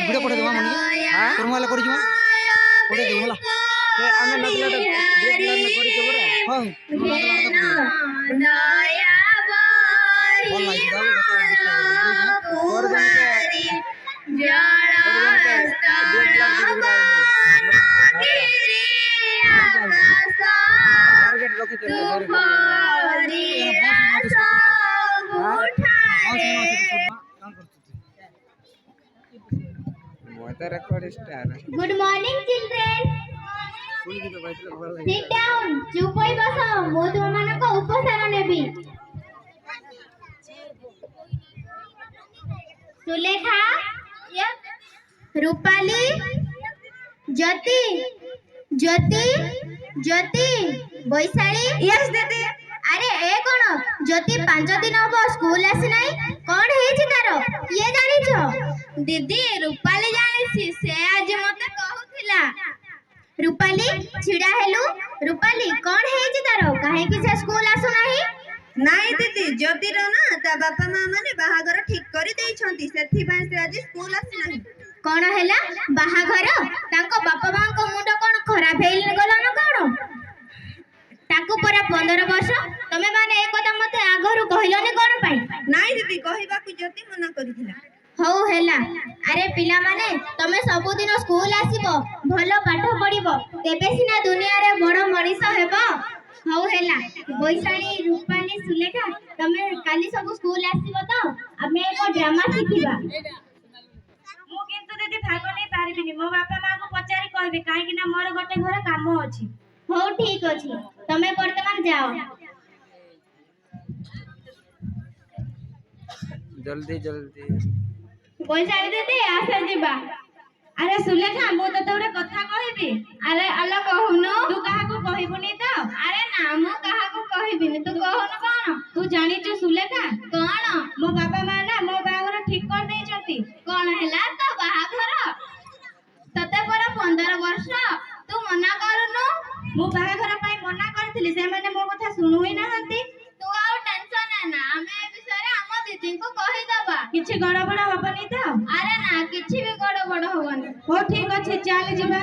Video पठे देबा money तोर mobile कर जुमा पठे देबो होला ए आमे नकला तो डेटलर में करी के बरा हां दया बोल लाई दाल और जन Good morning, children. Sit down. चुप होई बसो मो तुम मानको उपसार नेबी सुलेखा रूपाली ज्योति ज्योति ज्योति बैशाली यस दीदी अरे ए कोन ज्योति 5 दिन हो स्कूल आसी नाही कोन हेछि तारो ये जानि छ दीदी रूपाली जानि से आज मते कहूथिला रूपाली छिड़ा हेलु रूपाली कोन हेछि तारो काहे कि से स्कूल आसु नाही नाई दीदी ज्योति रो ना ता बापा मां माने बाहागर ठीक करि देइ छंती सेथि पय से आज स्कूल आसी नाही कोन हैला बाहागर ताको बापा मां को मुंड कोन खराब हेल गला न कोन ताको पूरा 15 वर्ष तमे माने एक कथा मते आगरु कहिलने कोन पाई नाई दीदी कहिबा ku ज्योति मना करिथिला हो हैला अरे पिला माने तमे सब दिन स्कूल आसीबो भलो पाठ पढिबो तेबे सिना दुनिया रे बड़ मनीष हेबो हो हैला बैशाली रूपाली सुलेखा तमे काली सब स्कूल आसीबो तो हमें एको ड्रामा सिखिबा मु किंतु दीदी भाग नै पारिबिनी मो बापा मां को पचारी कहबे काहे कि ना मोर गोटे घर काम अछि हो ठीक अछि तमे वर्तमान जाओ जल्दी जल्दी बैशाली दीदी आसे जिबा अरे सुलेखा मु तो तोरे कथा कहबी अरे अला कहूनु तू काहा को कहबुनी तो अरे ना मु कहा को कहबिनी तू कहूनु कोन तू जानि छु सुलेखा कोन मो बापा मां ना मो बागर ठीक कर देइ छथि कोन हैला तो बाहाघर तते पर 15 वर्ष तू मना करनु मो बाहाघर पई मना करथिली से माने मो कथा सुनु ही ना हंती तू आउ टेंशन ना हमें ए विषय रे हम दीदी को कहि दबा किछि गड़बड़ होबनी तो अरे ना किछि भी गड़बड़ होबनी हो ठीक अछि चल जिबा